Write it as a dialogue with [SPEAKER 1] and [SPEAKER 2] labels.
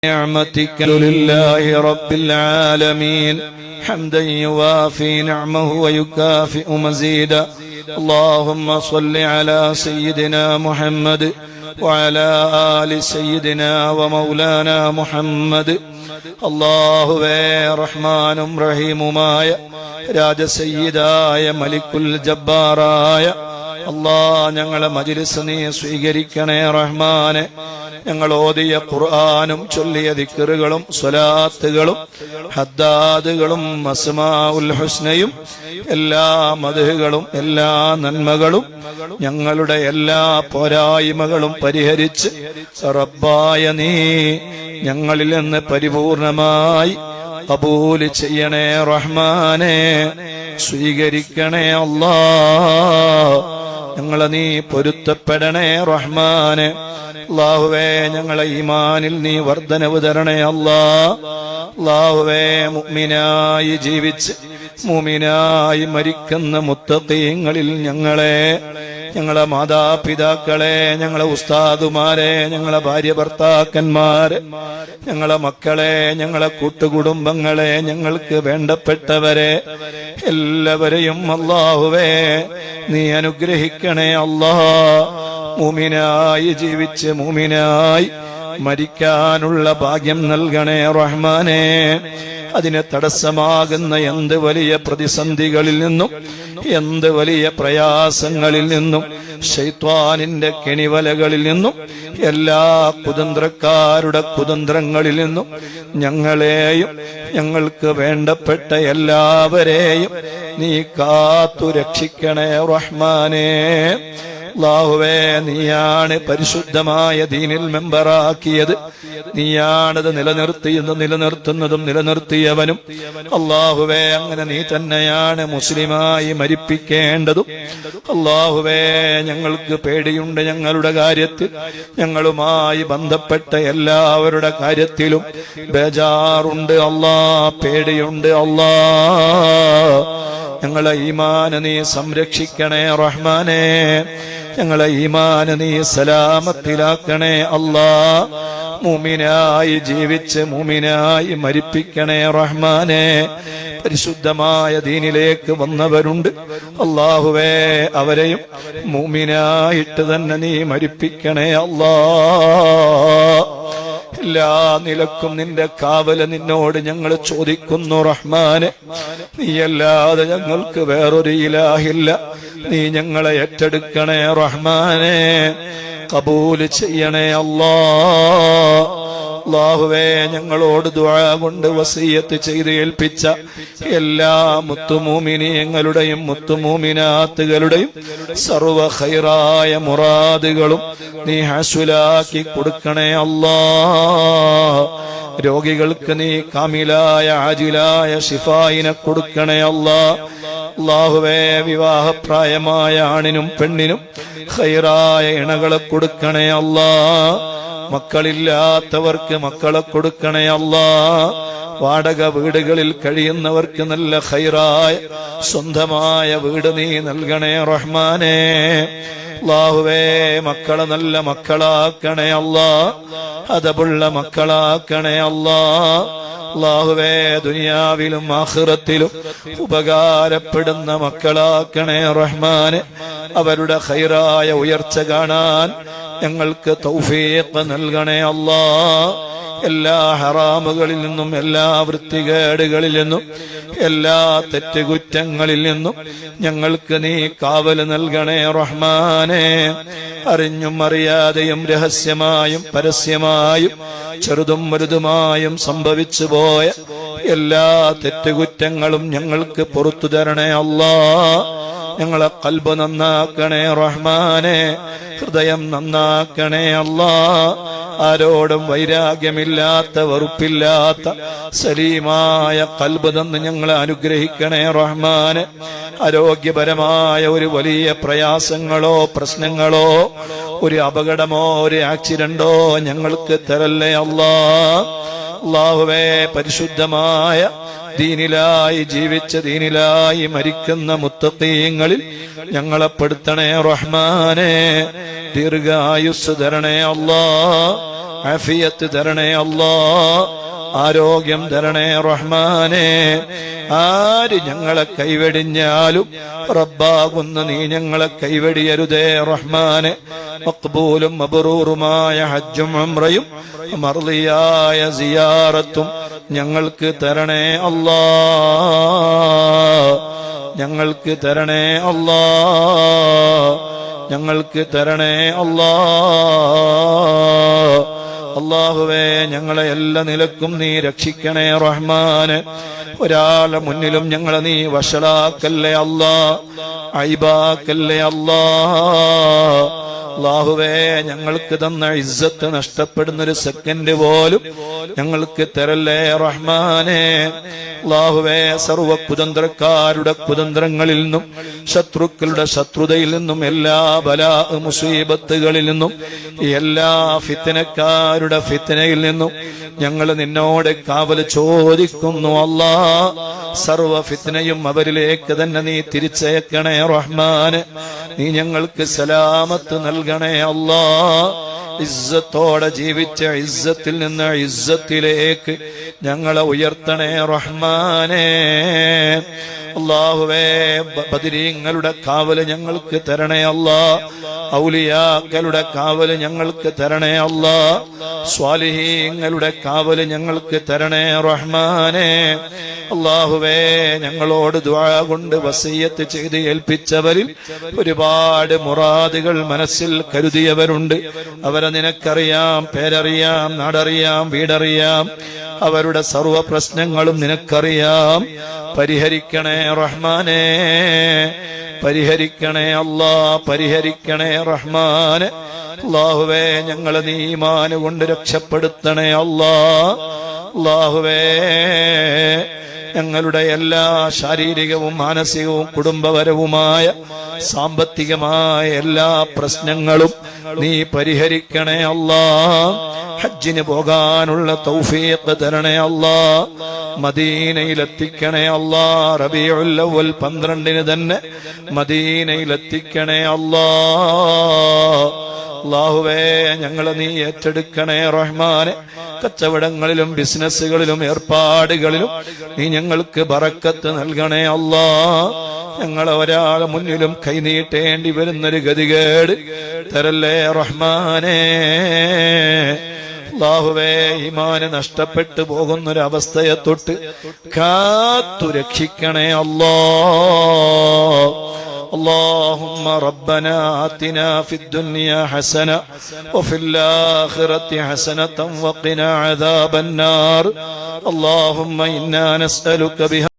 [SPEAKER 1] نعمتك لله رب العالمين حمدا يوافي نعمه ويكافئ مزيدا اللهم صل على سيدنا محمد وعلى آل سيدنا ومولانا محمد അല്ലാഹുവേ റഹ്മാനും റഹീമുമായ രാജസയ്യിദായ മലിക്കുൽ ജബ്ബാറായ അല്ലാഹ് ഞങ്ങളെ മജ്ലിസ് നീ സ്വീകരിക്കണേ റഹ്മാനെ. ഞങ്ങൾ ഓതിയ ഖുർആനും ചൊല്ലിയ ദിക്റുകളും സ്വലാത്തുകളും ഹദ്ദാദുകളും അസ്മാഉൽ ഹുസ്നയും എല്ലാ മദ്ഹുകളും എല്ലാ നന്മകളും ഞങ്ങളുടെ എല്ലാ പോരായ്മകളും പരിഹരിച്ച് റബ്ബായ നീ ഞങ്ങളിൽ നിന്ന് പരിപൂർണമായി ഖബൂൽ ചെയ്യണേ റഹ്മാനെ. സ്വീകരിക്കണേ അല്ലാഹ്. ഞങ്ങളെ നീ പൊരുത്തപ്പെടണേ റഹ്മാനെ. അല്ലാഹുവേ ഞങ്ങളെ ഈമാനിൽ നീ വർദ്ധനവ് തരണേ അല്ലാഹ്. അല്ലാഹുവേ മുഅ്മിനായി ജീവിച്ച് മുഅ്മിനായി മരിക്കുന്ന മുത്തഖീങ്ങളിൽ ഞങ്ങളെ മാതാപിതാക്കളെ, ഞങ്ങളെ ഉസ്താദുമാരെ, ഞങ്ങളെ ഭാര്യ ഭർത്താക്കന്മാരെ, ഞങ്ങളെ മക്കളെ, ഞങ്ങളെ കൂട്ടുകുടുംബങ്ങളെ, ഞങ്ങൾക്ക് വേണ്ടപ്പെട്ടവരെ എല്ലാവരെയും അല്ലാഹുവേ നീ അനുഗ്രഹിക്കണേ അല്ലാഹ്. മുഅ്മിനായി ജീവിച്ച് മുഅ്മിനായി മരിക്കാനുള്ള ഭാഗ്യം നൽകണേ റഹ്മാനെ. അതിന് തടസ്സമാകുന്ന എന്ത് വലിയ പ്രതിസന്ധികളിൽ നിന്നും എന്ത് വലിയ പ്രയാസങ്ങളിൽ നിന്നും ശൈത്വാനിന്റെ കെണിവലകളിൽ നിന്നും എല്ലാ കുതന്ത്രക്കാരുടെ കുതന്ത്രങ്ങളിൽ നിന്നും ഞങ്ങളെയും ഞങ്ങൾക്ക് വേണ്ടപ്പെട്ട എല്ലാവരെയും നീ കാത്തു രക്ഷിക്കണേ റഹ്മാനേ. അല്ലാഹുവേ നീയാണ് പരിശുദ്ധമായ ദീനിൽ മെമ്പറാക്കിയത്, നീയാണത് നിലനിർത്തുന്നതും നിലനിർത്തിയവനും. അല്ലാഹുവേ അങ്ങനെ നീ തന്നെയാണ് മുസ്ലിമായി മരിപ്പിക്കേണ്ടതും. അല്ലാഹുവേ ഞങ്ങൾക്ക് പേടിയുണ്ട് ഞങ്ങളുടെ കാര്യത്തിൽ, ഞങ്ങളുമായി ബന്ധപ്പെട്ട എല്ലാവരുടെ കാര്യത്തിലും ബേജാറുണ്ട് അല്ലാഹ്, പേടിയുണ്ട് അല്ലാഹ്. ഞങ്ങളെ ഈമാന് നീ സംരക്ഷിക്കണേ റഹ്മാനേ. ഞങ്ങളെ ഈമാന് നീ സലാമത്തിലാക്കണേ അല്ലാഹ്. മുഅ്മിനായി ജീവിച്ച് മുഅ്മിനായി മരിപ്പിക്കണേ റഹ്മാനേ. പരിശുദ്ധമായ ദീനിലേക്ക് വന്നവരുണ്ട് അല്ലാഹുവേ, അവരെയും മുഅ്മിനായിട്ട് തന്നെ നീ മരിപ്പിക്കണേ അല്ലാഹ്. എല്ലാ നിലക്കും നിന്റെ കാവല് നിന്നോട് ഞങ്ങൾ ചോദിക്കുന്നു റഹ്മാനെ. നീയല്ലാതെ ഞങ്ങൾക്ക് വേറൊരു ഇലാഹില്ല. നീ ഞങ്ങളെ ഏറ്റെടുക്കണേ റഹ്മാനെ. ഖബൂല് ചെയ്യണേ അല്ലാഹ്. അല്ലാഹുവേ ഞങ്ങളോട് ദുആ കൊണ്ട് വസിയത്ത് ചെയ്ത് ഏൽപ്പിച്ച എല്ലാ മുത്തുമൂമിനീങ്ങളുടെയും മുത്തുമൂമിനാത്തുകളുടെയും സർവ ഖൈറായ മുറാദുകളും നീ ഹസുലാക്കി കൊടുക്കണേ അല്ലാഹ്. രോഗികൾക്ക് നീ കാമിലായ ആജിലായ ശിഫായിനെ കൊടുക്കണേ അല്ലാഹ്. അല്ലാഹുവേ വിവാഹപ്രായമായ ആണിനും പെണ്ണിനും ഖൈറായ ഇണകളെ കൊടുക്കണേ അല്ലാഹ്. മക്കളില്ലാത്തവർക്ക് മക്കളെ കൊടുക്കണേ അല്ലാഹ്. വാടക വീടുകളിൽ കഴിയുന്നവർക്ക് നല്ല ഖൈറായ സ്വന്തമായ വീട് നീ നൽകണേ റഹ്മാനേ. അല്ലാഹുവേ മക്കളെ നല്ല മക്കളാക്കണേ അല്ലാഹ്. അദബുള്ള മക്കളാക്കണേ അല്ലാഹ്. അല്ലാഹുവേ ദുനിയാവിലും ആഖിറത്തിലും ഉപകാരപ്പെടുന്ന മക്കളാക്കണേ റഹ്മാനെ. അവരുടെ ഖൈറായ ഉയർച്ച കാണാൻ ഞങ്ങൾക്ക് തൗഫീഖ് നൽകണേ അല്ലാഹ്. എല്ലാ ഹറാമുകളിൽ നിന്നും എല്ലാ വൃത്തികേടുകളിൽ നിന്നും എല്ലാ തെറ്റുകുറ്റങ്ങളിൽ നിന്നും ഞങ്ങൾക്ക് നീ കാവല് നൽകണേ റഹ്മാനെ. അറിഞ്ഞും അറിയാതെയും രഹസ്യമായും പരസ്യമായും ചെറുതും വലുതുമായും സംഭവിച്ചു പോയ എല്ലാ തെറ്റുകുറ്റങ്ങളും ഞങ്ങൾക്ക് പുറത്തു തരണേ അല്ലാഹ്. ഞങ്ങളെ ഖൽബ് നന്നാക്കണേ റഹ്മാനെ. ഹൃദയം നന്നാക്കണേ അല്ലാഹ്. ആരോടും വൈരാഗ്യമില്ലാത്ത വെറുപ്പില്ലാത്ത സലീമായ ഖൽബ് തന്ന് ഞങ്ങളെ അനുഗ്രഹിക്കണേ റഹ്മാനെ. ആരോഗ്യപരമായ ഒരു വലിയ പ്രയാസങ്ങളോ പ്രശ്നങ്ങളോ ഒരു അപകടമോ ഒരു ആക്സിഡന്റോ ഞങ്ങൾക്ക് തരല്ലേ അല്ലാഹ്. അല്ലാഹുവേ പരിശുദ്ധമായ ദീനിലായി ജീവിച്ച ദീനിലായി മരിക്കുന്ന മുത്തഖീങ്ങളിൽ ഞങ്ങളെ പെടുത്തണേ റഹ്മാനെ. ദീർഘായുസ് തരണേ അല്ലാഹ്. ആഫിയത്ത് തരണേ അല്ലാ, ആരോഗ്യം തരണേ റഹ്മാനേ. ആര് ഞങ്ങളെ കൈവെടിഞ്ഞാലും റബ്ബാകുന്ന നീ ഞങ്ങളെ കൈവെടിയരുതേ റഹ്മാനെ. മഖ്ബൂലും മബ്റൂറുമായ ഹജ്ജും ഉംറയും മർളിയായ സിയാറത്തും ഞങ്ങൾക്ക് തരണേ അല്ലാ, ഞങ്ങൾക്ക് തരണേ അല്ലാ, ഞങ്ങൾക്ക് തരണേ അല്ലാ. അല്ലാഹുവേ, ഞങ്ങളെ എല്ലാ നിലക്കും നീ രക്ഷിക്കണേ റഹ്മാന്. ഒരാളെ മുന്നിലും ഞങ്ങളെ നീ വഷളാക്കല്ലേ അല്ലാ, ഐബാക്കല്ലേ അല്ലാ. അല്ലാഹുവേ, ഞങ്ങൾക്ക് തന്ന ഇസ്സത്ത് നഷ്ടപ്പെടുന്നൊരു സെക്കൻഡ് പോലും ഞങ്ങൾക്ക് തരല്ലേ റഹ്മാനേ. അല്ലാഹുവേ, സർവ കുതന്ത്രക്കാരുടെ കുതന്ത്രങ്ങളിൽ നിന്നും ശത്രുക്കളുടെ ശത്രുതയിൽ നിന്നും എല്ലാ ബലാ മുസീബത്തുകളിൽ നിന്നും എല്ലാ ഫിത്നക്കാരുടെ ഫിത്നയിൽ നിന്നും ഞങ്ങൾ നിന്നോട് കാവൽ ചോദിക്കുന്നു അല്ലാ. സർവ ഫിത്നയും അവരിലേക്ക് തന്നെ നീ തിരിച്ചയക്കണേ റഹ്മാന്. നീ ഞങ്ങൾക്ക് സലാമത്ത് നൽകണേ അല്ലാ. ഇസ്സത്തോടെ ജീവിച്ച ഇസ്സത്തിൽ നിന്ന് ഇസ്സത്തിലേക്ക് ഞങ്ങളെ ഉയർത്തണേ റഹ്മാനേ. അല്ലാഹുവേ, ബദരീങ്ങളുടെ കാവല് ഞങ്ങൾക്ക് തരണേ അല്ലാ, ഔലിയാക്കളുടെ കാവല് ഞങ്ങൾക്ക് തരണേ അല്ലാ, സ്വാലിഹീങ്ങളുടെ കാവല് ഞങ്ങൾക്ക് തരണേ റഹ്മാനേ. അല്ലാഹുവേ, ഞങ്ങളോട് ദുആ കൊണ്ട് വസിയ്യത്ത് ചെയ്ത് ഏൽപ്പിച്ചവരിൽ ഒരുപാട് മുറാദുകൾ മനസ്സിൽ കരുതിയവരുണ്ട്. അവരെ നിനക്കറിയാം, പേരറിയാം, നാടറിയാം, വീടറിയാം. അവരുടെ സർവ പ്രശ്നങ്ങളും നിനക്കറിയാം. പരിഹരിക്കണേ റഹ്മാനേ, പരിഹരിക്കണേ അല്ലാ, പരിഹരിക്കണേ റഹ്മാനെ. അല്ലാഹുവേ, ഞങ്ങളെ നീ ഈമാന് കൊണ്ട് രക്ഷപ്പെടുത്തണേ അല്ലാ. അല്ലാഹുവേ, ഞങ്ങളുടെ എല്ലാ ശാരീരികവും മാനസികവും കുടുംബപരവുമായ സാമ്പത്തികമായ എല്ലാ പ്രശ്നങ്ങളും നീ പരിഹരിക്കണേ അല്ലാ. ഹജ്ജിന് പോകാനുള്ള തൗഫീഖ് തരണേ അല്ലാ. മദീനയിലെത്തിക്കണേ അല്ലാ. റബീഉൽ അവ്വൽ 12 തന്നെ മദീനയിലെത്തിക്കണേ അല്ലാ. അല്ലാഹുവേ, ഞങ്ങളെ നീ ഏറ്റെടുക്കണേ റഹ്മാനെ. കച്ചവടങ്ങളിലും ബിസിനസ്സുകളിലും ഏർപ്പാടുകളിലും നീ ഞങ്ങൾക്ക് ബറക്കത്ത് നൽകണേ അല്ലാ. ഞങ്ങളെ ഒരാളെ മുന്നിലും കൈനീട്ടേണ്ടി വരുന്നൊരു ഗതികേട് തരല്ലേ റഹ്മാനേ. അല്ലാഹുവേ, ഈമാന് നഷ്ടപ്പെട്ടു പോകുന്നൊരവസ്ഥയെ തൊട്ട് കാത്തു രക്ഷിക്കണേ അല്ലാ. اللهم ربنا آتنا في الدنيا حسنة وفي الآخرة حسنة وقنا عذاب النار. اللهم إنا نسألك بها